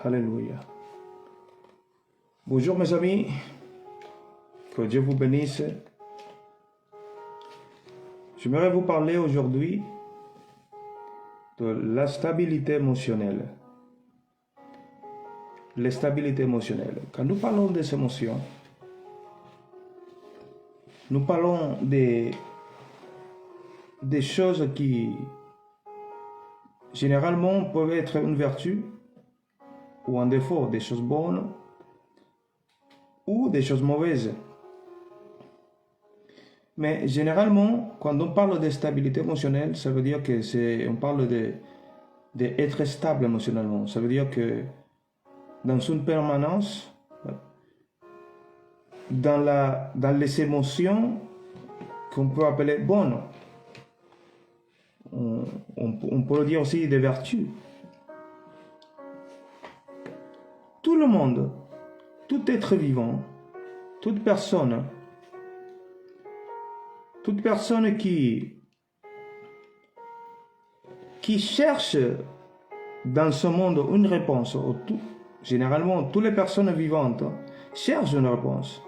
Alléluia. Bonjour mes amis, que Dieu vous bénisse. J'aimerais vous parler aujourd'hui de la stabilité émotionnelle. La stabilité émotionnelle. Quand nous parlons des émotions, nous parlons des choses qui généralement peuvent être une vertu ou un défaut, des choses bonnes ou des choses mauvaises. Mais généralement, quand on parle de stabilité émotionnelle, ça veut dire que on parle d'être stable émotionnellement. Ça veut dire que dans une permanence, dans les émotions qu'on peut appeler bonnes, on peut le dire aussi des vertus. Tout le monde, tout être vivant, toute personne qui cherche dans ce monde une réponse, généralement toutes les personnes vivantes cherchent une réponse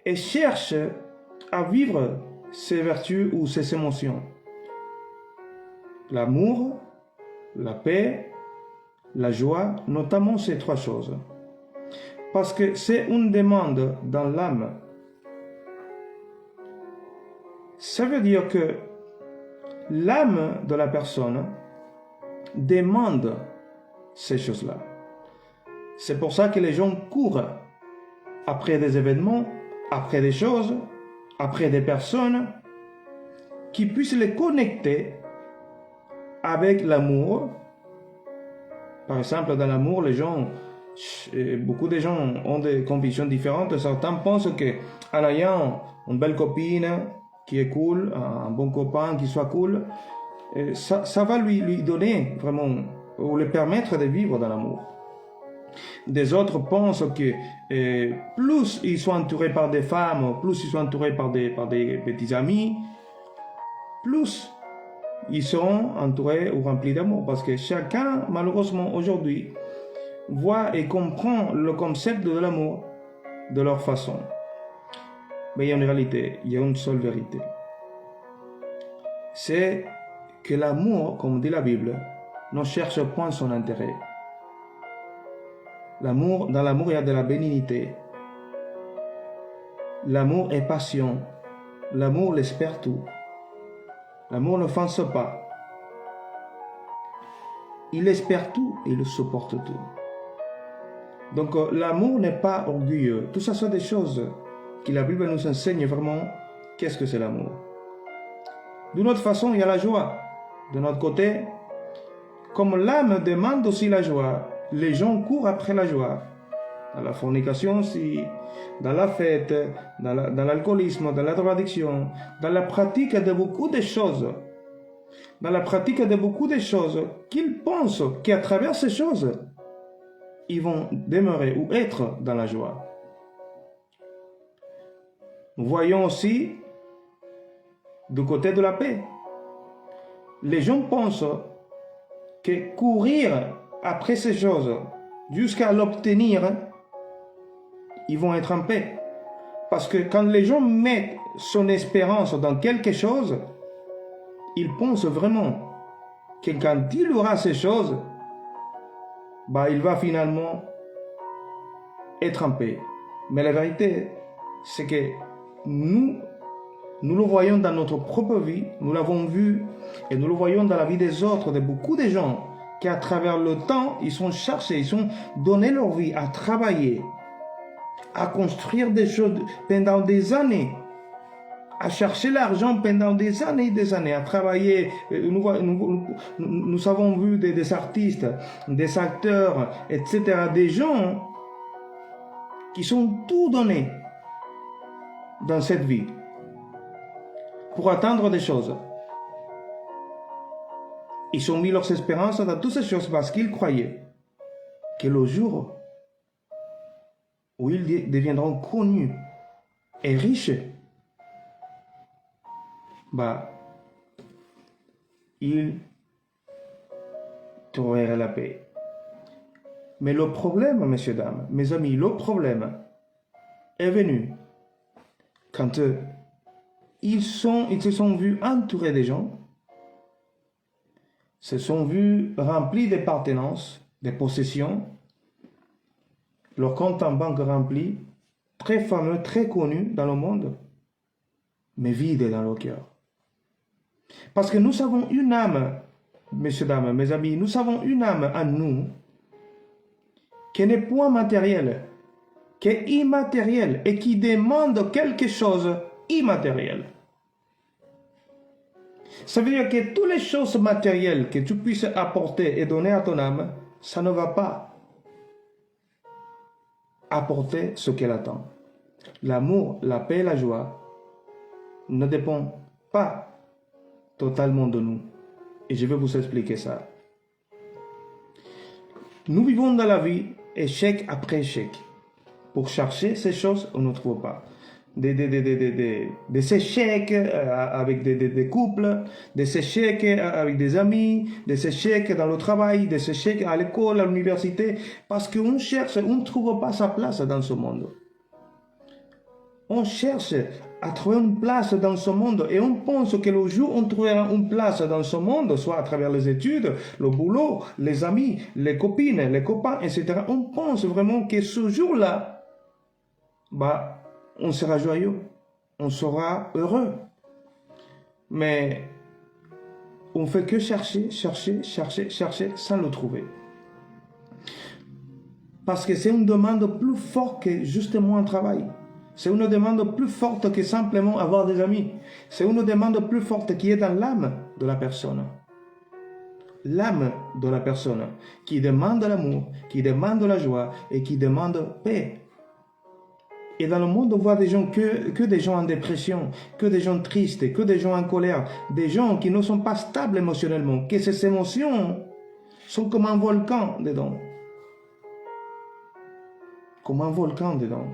et cherchent à vivre ces vertus ou ces émotions. L'amour, la paix, la joie, notamment ces trois choses. Parce que c'est une demande dans l'âme. Ça veut dire que l'âme de la personne demande ces choses-là. C'est pour ça que les gens courent après des événements, après des choses, après des personnes qui puissent les connecter avec l'amour. Par exemple, dans l'amour, beaucoup de gens ont des convictions différentes. Certains pensent qu'en ayant une belle copine qui est cool, un bon copain qui soit cool, ça va lui donner vraiment, ou lui permettre de vivre dans l'amour. Des autres pensent que plus ils sont entourés par des femmes, plus ils sont entourés par des petits amis, plus ils seront entourés ou remplis d'amour. Parce que chacun, malheureusement, aujourd'hui, voit et comprend le concept de l'amour de leur façon. Mais il y a une réalité, il y a une seule vérité. C'est que l'amour, comme dit la Bible, ne cherche point son intérêt. Dans l'amour, il y a de la bénignité. L'amour est passion. L'amour l'espère tout. L'amour ne fonce pas. Il espère tout et il supporte tout. Donc l'amour n'est pas orgueilleux. Tout ça sont des choses que la Bible nous enseigne vraiment. Qu'est-ce que c'est l'amour? D'une autre façon, il y a la joie. De notre côté, comme l'âme demande aussi la joie, les gens courent après la joie. Dans la fornication aussi, dans la fête, dans l'alcoolisme, dans la drogaddiction, dans la pratique de beaucoup de choses. Dans la pratique de beaucoup de choses qu'ils pensent qu'à travers ces choses, ils vont demeurer ou être dans la joie. Nous voyons aussi du côté de la paix. Les gens pensent que courir après ces choses jusqu'à l'obtenir, ils vont être en paix. Parce que quand les gens mettent son espérance dans quelque chose, ils pensent vraiment que quand il aura ces choses, il va finalement être en paix. Mais la vérité, c'est que nous le voyons dans notre propre vie, nous l'avons vu, et nous le voyons dans la vie des autres, de beaucoup de gens, qui à travers le temps, ils sont cherchés, ils ont donné leur vie à travailler, à construire des choses pendant des années, à chercher l'argent pendant des années, à travailler. Nous avons vu des artistes, des acteurs, etc., des gens qui sont tout donnés dans cette vie pour atteindre des choses. Ils ont mis leurs espérances dans toutes ces choses parce qu'ils croyaient que le jour où ils deviendront connus et riches, ils trouveraient la paix. Mais le problème, messieurs, dames, mes amis, le problème est venu quand ils se sont vus entourés des gens, se sont vus remplis d'appartenances, de possessions, leur compte en banque rempli, très fameux, très connu dans le monde, mais vide dans le cœur. Parce que nous avons une âme, messieurs, dames, mes amis, nous avons une âme en nous qui n'est point matérielle, qui est immatérielle et qui demande quelque chose immatériel. Ça veut dire que toutes les choses matérielles que tu puisses apporter et donner à ton âme, ça ne va pas apporter ce qu'elle attend. L'amour, la paix et la joie ne dépendent pas totalement de nous. Et je vais vous expliquer ça. Nous vivons dans la vie échec après échec. Pour chercher ces choses, on ne trouve pas. Des échecs avec des couples, des échecs avec des amis, des échecs dans le travail, des échecs à l'école, à l'université, parce qu'on cherche, on ne trouve pas sa place dans ce monde. On cherche à trouver une place dans ce monde et on pense que le jour où on trouvera une place dans ce monde, soit à travers les études, le boulot, les amis, les copines, les copains, etc., on pense vraiment que ce jour-là, on sera joyeux, on sera heureux. Mais on ne fait que chercher sans le trouver. Parce que c'est une demande plus forte que justement un travail. C'est une demande plus forte que simplement avoir des amis. C'est une demande plus forte qui est dans l'âme de la personne. L'âme de la personne qui demande l'amour, qui demande la joie et qui demande paix. Et dans le monde, on voit des gens que des gens en dépression, que des gens tristes, que des gens en colère, des gens qui ne sont pas stables émotionnellement, que ces émotions sont comme un volcan dedans. Comme un volcan dedans,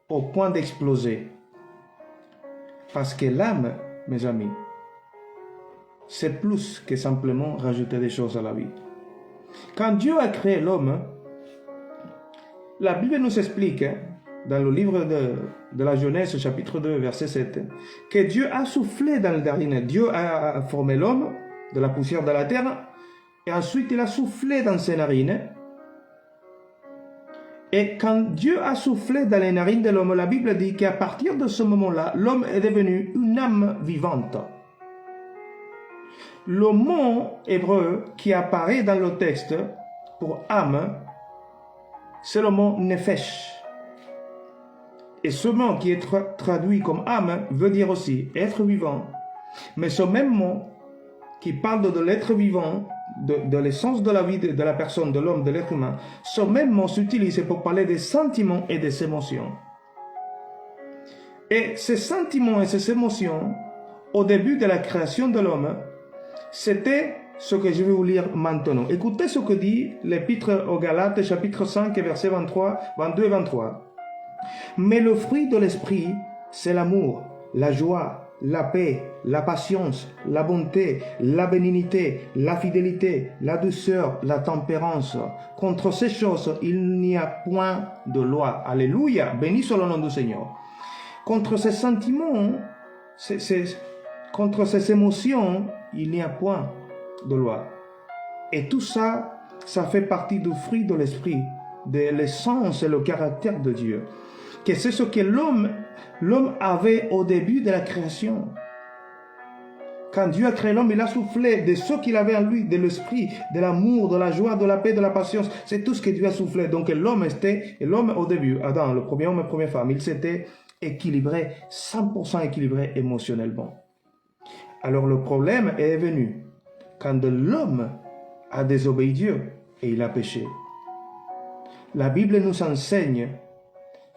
au point d'exploser. Parce que l'âme, mes amis, c'est plus que simplement rajouter des choses à la vie. Quand Dieu a créé l'homme, la Bible nous explique, dans le livre de la Genèse, chapitre 2, verset 7, que Dieu a soufflé dans le narine. Dieu a formé l'homme de la poussière de la terre, et ensuite il a soufflé dans ses narines. Et quand Dieu a soufflé dans les narines de l'homme, la Bible dit qu'à partir de ce moment-là, l'homme est devenu une âme vivante. Le mot hébreu qui apparaît dans le texte pour âme, c'est le mot nefesh. Et ce mot qui est traduit comme âme veut dire aussi être vivant. Mais ce même mot qui parle de l'être vivant, de l'essence de la vie de la personne, de l'homme, de l'être humain, ce même mot s'utilise pour parler des sentiments et des émotions. Et ces sentiments et ces émotions, au début de la création de l'homme, c'était ce que je vais vous lire maintenant. Écoutez ce que dit l'Épître aux Galates, chapitre 5, versets 22 et 23. Mais le fruit de l'esprit, c'est l'amour, la joie, la paix, la patience, la bonté, la bénignité, la fidélité, la douceur, la tempérance. Contre ces choses, il n'y a point de loi. Alléluia, béni soit le nom du Seigneur. Contre ces sentiments, contre ces émotions, il n'y a point de loi. Et tout ça, ça fait partie du fruit de l'esprit, de l'essence et le caractère de Dieu. Que c'est ce que l'homme avait au début de la création. Quand Dieu a créé l'homme, il a soufflé de ce qu'il avait en lui, de l'esprit, de l'amour, de la joie, de la paix, de la patience. C'est tout ce que Dieu a soufflé. Donc l'homme au début, Adam, le premier homme et la première femme, il s'était équilibré, 100% équilibré émotionnellement. Alors le problème est venu quand l'homme a désobéi Dieu et il a péché. La Bible nous enseigne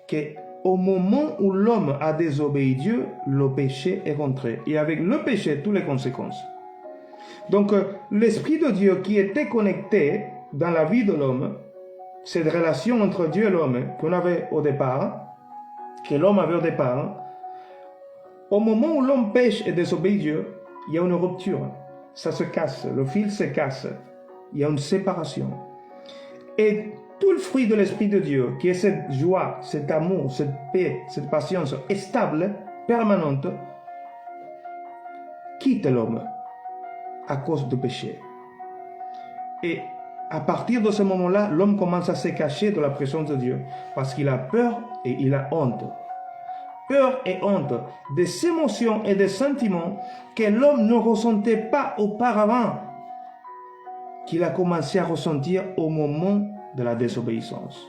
qu'au moment où l'homme a désobéi Dieu, le péché est rentré. Et avec le péché, toutes les conséquences. Donc, l'Esprit de Dieu qui était connecté dans la vie de l'homme, cette relation entre Dieu et l'homme qu'on avait au départ, que l'homme avait au départ, au moment où l'homme pêche et désobéit Dieu, il y a une rupture. Ça se casse, le fil se casse. Il y a une séparation. Et tout le fruit de l'Esprit de Dieu, qui est cette joie, cet amour, cette paix, cette patience stable, permanente, quitte l'homme à cause du péché. Et à partir de ce moment-là, l'homme commence à se cacher de la présence de Dieu parce qu'il a peur et il a honte. Peur et honte, des émotions et des sentiments que l'homme ne ressentait pas auparavant, qu'il a commencé à ressentir au moment de la désobéissance.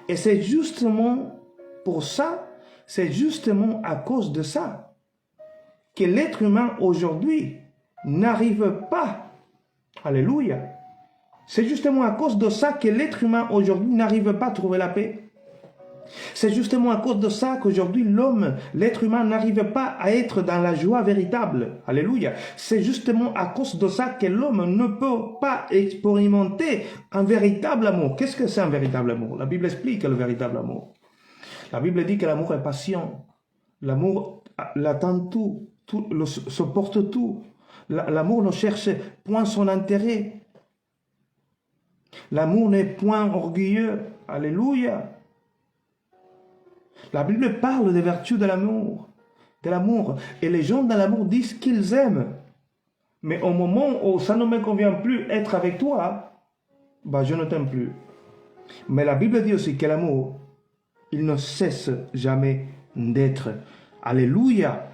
Et c'est justement pour ça, c'est justement à cause de ça, que l'être humain aujourd'hui n'arrive pas, alléluia, c'est justement à cause de ça que l'être humain aujourd'hui n'arrive pas à trouver la paix. C'est justement à cause de ça qu'aujourd'hui l'homme, l'être humain n'arrive pas à être dans la joie véritable. Alléluia. C'est justement à cause de ça que l'homme ne peut pas expérimenter un véritable amour. Qu'est-ce que c'est un véritable amour? La Bible explique le véritable amour. La Bible dit que l'amour est patient. L'amour l'attend tout, supporte tout. L'amour ne cherche point son intérêt. L'amour n'est point orgueilleux. Alléluia. La Bible parle des vertus de l'amour. Et les gens dans l'amour disent qu'ils aiment. Mais au moment où ça ne me convient plus être avec toi, je ne t'aime plus. Mais la Bible dit aussi que l'amour, il ne cesse jamais d'être. Alléluia.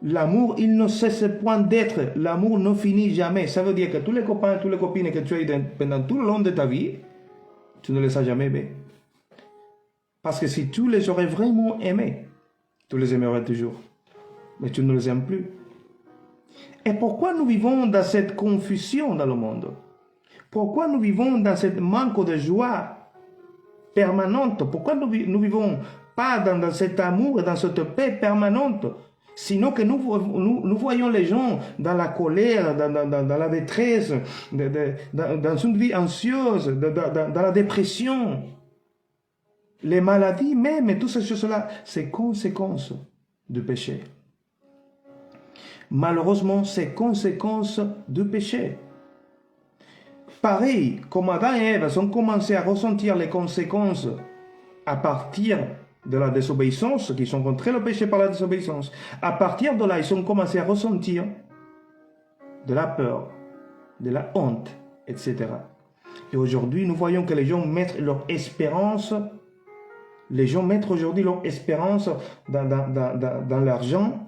L'amour, il ne cesse point d'être. L'amour ne finit jamais. Ça veut dire que tous les copains, toutes les copines que tu as eu pendant tout le long de ta vie, tu ne les as jamais aimés. Parce que si tu les aurais vraiment aimés, tu les aimerais toujours. Mais tu ne les aimes plus. Et pourquoi nous vivons dans cette confusion dans le monde? Pourquoi nous vivons dans ce manque de joie permanente? Pourquoi nous vivons pas dans cet amour et dans cette paix permanente? Sinon que nous voyons les gens dans la colère, dans la détresse, dans une vie anxieuse, dans la dépression. Les maladies même, et toutes ces choses-là, c'est conséquence du péché. Malheureusement, c'est conséquence du péché. Pareil, comme Adam et Ève ont commencé à ressentir les conséquences à partir de la désobéissance, qu'ils ont rencontré le péché par la désobéissance, à partir de là, ils ont commencé à ressentir de la peur, de la honte, etc. Et aujourd'hui, nous voyons que les gens mettent leur espérance. Les gens mettent aujourd'hui leur espérance dans l'argent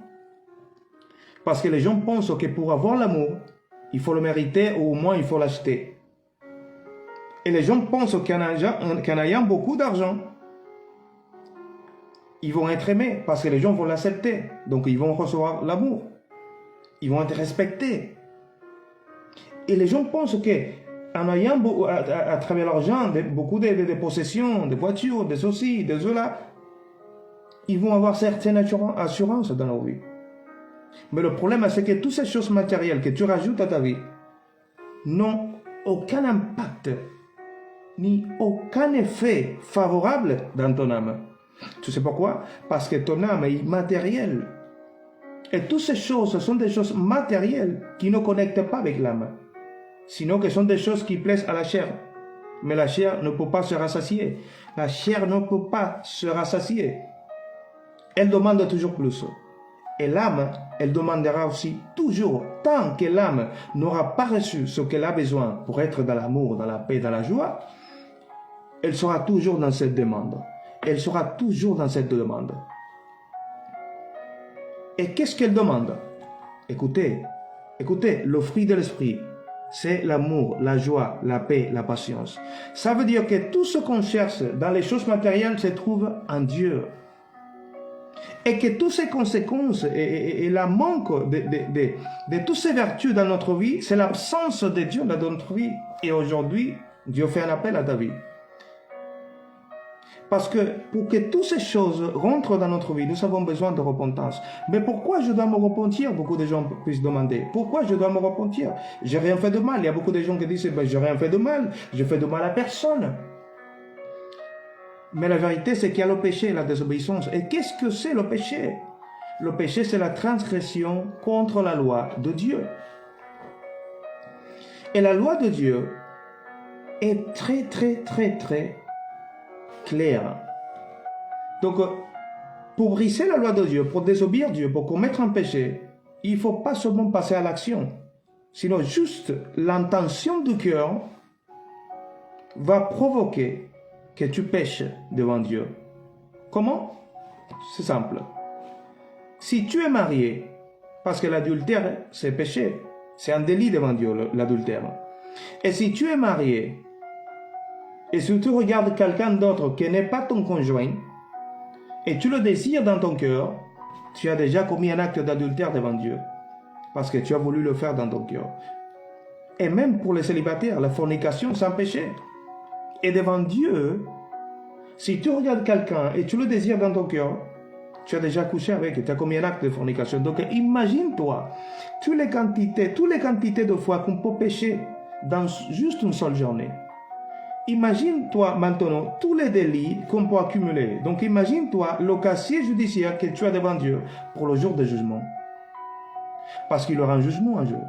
parce que les gens pensent que pour avoir l'amour, il faut le mériter ou au moins il faut l'acheter. Et les gens pensent qu'en ayant beaucoup d'argent, ils vont être aimés parce que les gens vont l'accepter. Donc ils vont recevoir l'amour. Ils vont être respectés. Et les gens pensent que en ayant à travers l'argent beaucoup de possessions, de voitures, de ceci, de cela, ils vont avoir certaines assurances dans leur vie. Mais le problème, c'est que toutes ces choses matérielles que tu rajoutes à ta vie n'ont aucun impact, ni aucun effet favorable dans ton âme. Tu sais pourquoi? Parce que ton âme est matérielle. Et toutes ces choses sont des choses matérielles qui ne connectent pas avec l'âme. Sinon que ce sont des choses qui plaisent à la chair. Mais la chair ne peut pas se rassasier. La chair ne peut pas se rassasier. Elle demande toujours plus. Et l'âme, elle demandera aussi toujours, tant que l'âme n'aura pas reçu ce qu'elle a besoin pour être dans l'amour, dans la paix, dans la joie, elle sera toujours dans cette demande. Elle sera toujours dans cette demande. Et qu'est-ce qu'elle demande? Écoutez, le fruit de l'esprit, c'est l'amour, la joie, la paix, la patience. Ça veut dire que tout ce qu'on cherche dans les choses matérielles se trouve en Dieu. Et que toutes ces conséquences et la manque de toutes ces vertus dans notre vie, c'est l'absence de Dieu dans notre vie. Et aujourd'hui, Dieu fait un appel à ta vie. Parce que pour que toutes ces choses rentrent dans notre vie, nous avons besoin de repentance. Mais pourquoi je dois me repentir? Beaucoup de gens puissent demander. Pourquoi je dois me repentir? J'ai rien fait de mal. Il y a beaucoup de gens qui disent, j'ai rien fait de mal. Je fais de mal à personne. Mais la vérité, c'est qu'il y a le péché et la désobéissance. Et qu'est-ce que c'est le péché? Le péché, c'est la transgression contre la loi de Dieu. Et la loi de Dieu, est très, très, très, très claire. Donc, pour briser la loi de Dieu, pour désobéir Dieu, pour commettre un péché, il ne faut pas seulement passer à l'action, sinon juste l'intention du cœur va provoquer que tu pêches devant Dieu. Comment? C'est simple. Si tu es marié, parce que l'adultère, c'est péché, c'est un délit devant Dieu, l'adultère. Et si tu es marié, et si tu regardes quelqu'un d'autre qui n'est pas ton conjoint, et tu le désires dans ton cœur, tu as déjà commis un acte d'adultère devant Dieu, parce que tu as voulu le faire dans ton cœur. Et même pour les célibataires, la fornication, c'est un péché. Et devant Dieu, si tu regardes quelqu'un et tu le désires dans ton cœur, tu as déjà couché avec, tu as commis un acte de fornication. Donc imagine-toi toutes les quantités de fois qu'on peut pécher dans juste une seule journée. Imagine-toi maintenant tous les délits qu'on peut accumuler. Donc imagine-toi le casier judiciaire que tu as devant Dieu pour le jour de jugement. Parce qu'il y aura un jugement un jour.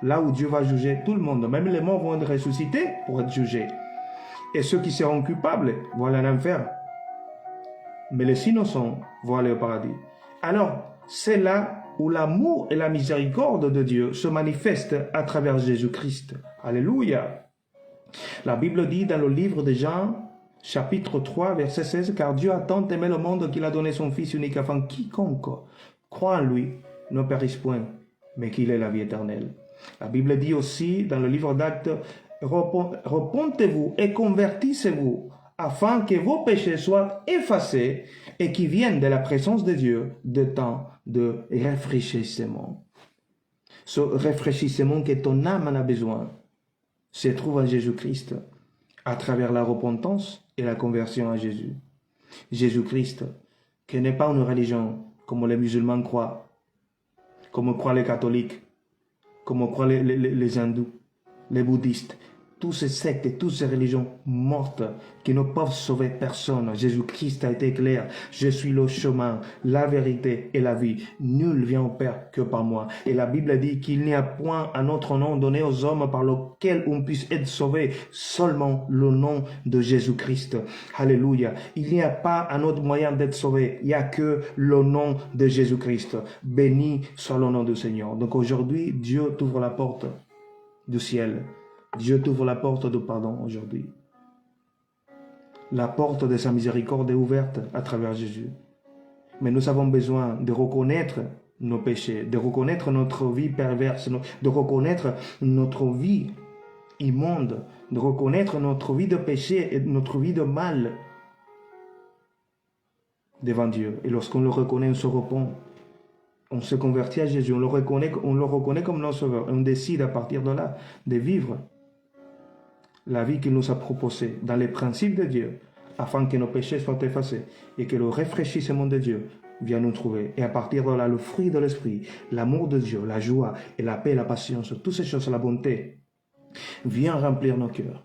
Là où Dieu va juger tout le monde. Même les morts vont être ressuscités pour être jugés. Et ceux qui seront coupables vont aller en enfer. Mais les innocents vont aller au paradis. Alors, c'est là où l'amour et la miséricorde de Dieu se manifestent à travers Jésus-Christ. Alléluia. La Bible dit dans le livre de Jean, chapitre 3, verset 16, « Car Dieu a tant aimé le monde qu'il a donné son Fils unique afin quiconque croit en lui ne périsse point, mais qu'il ait la vie éternelle. » La Bible dit aussi dans le livre d'Actes, « Repentez-vous et convertissez-vous afin que vos péchés soient effacés et qu'ils viennent de la présence de Dieu de temps de rafraîchissement. » Ce rafraîchissement que ton âme en a besoin se trouve en Jésus-Christ à travers la repentance et la conversion à Jésus. Jésus-Christ, qui n'est pas une religion comme les musulmans croient, comme croient les catholiques, comme croient les hindous, les bouddhistes, tous ces sectes et toutes ces religions mortes qui ne peuvent sauver personne. Jésus-Christ a été clair. Je suis le chemin, la vérité et la vie. Nul vient au Père que par moi. Et la Bible dit qu'il n'y a point un autre nom donné aux hommes par lequel on puisse être sauvé. Seulement le nom de Jésus-Christ. Alléluia. Il n'y a pas un autre moyen d'être sauvé. Il n'y a que le nom de Jésus-Christ. Béni soit le nom du Seigneur. Donc aujourd'hui, Dieu t'ouvre la porte du ciel. Dieu t'ouvre la porte du pardon aujourd'hui. La porte de sa miséricorde est ouverte à travers Jésus. Mais nous avons besoin de reconnaître nos péchés, de reconnaître notre vie perverse, de reconnaître notre vie immonde, de reconnaître notre vie de péché et notre vie de mal devant Dieu. Et lorsqu'on le reconnaît, on se repent. On se convertit à Jésus, on le reconnaît comme notre sauveur. Et on décide à partir de là de vivre la vie qu'il nous a proposée dans les principes de Dieu, afin que nos péchés soient effacés et que le rafraîchissement de Dieu vienne nous trouver. Et à partir de là, le fruit de l'esprit, l'amour de Dieu, la joie et la paix, la patience, toutes ces choses, la bonté, vient remplir nos cœurs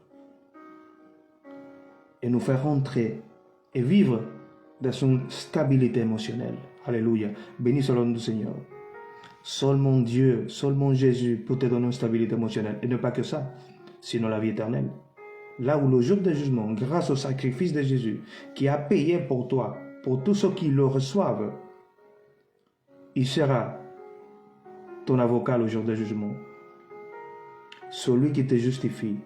et nous faire rentrer et vivre dans une stabilité émotionnelle. Alléluia. Béni soit le nom du Seigneur. Seulement Dieu, seulement Jésus peut te donner une stabilité émotionnelle. Et ne pas que ça, sinon la vie éternelle. Là où le jour du jugement, grâce au sacrifice de Jésus, qui a payé pour toi, pour tous ceux qui le reçoivent, il sera ton avocat le jour du jugement. Celui qui te justifie,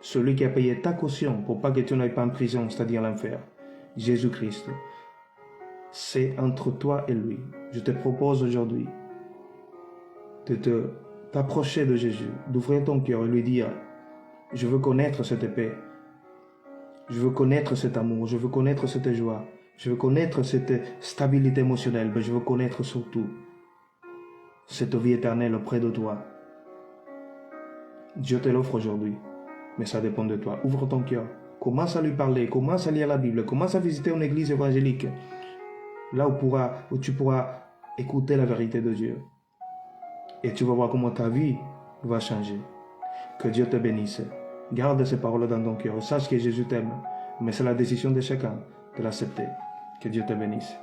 celui qui a payé ta caution pour pas que tu n'ailles pas en prison, c'est-à-dire l'enfer, Jésus-Christ. C'est entre toi et lui. Je te propose aujourd'hui de t'approcher de Jésus, d'ouvrir ton cœur et lui dire, je veux connaître cette paix, je veux connaître cet amour, je veux connaître cette joie, je veux connaître cette stabilité émotionnelle, mais je veux connaître surtout cette vie éternelle auprès de toi. Dieu te l'offre aujourd'hui, mais ça dépend de toi. Ouvre ton cœur, commence à lui parler, commence à lire la Bible, commence à visiter une église évangélique, là où tu pourras écouter la vérité de Dieu. Et tu vas voir comment ta vie va changer. Que Dieu te bénisse. Garde ces paroles dans ton cœur. Sache que Jésus t'aime. Mais c'est la décision de chacun de l'accepter. Que Dieu te bénisse.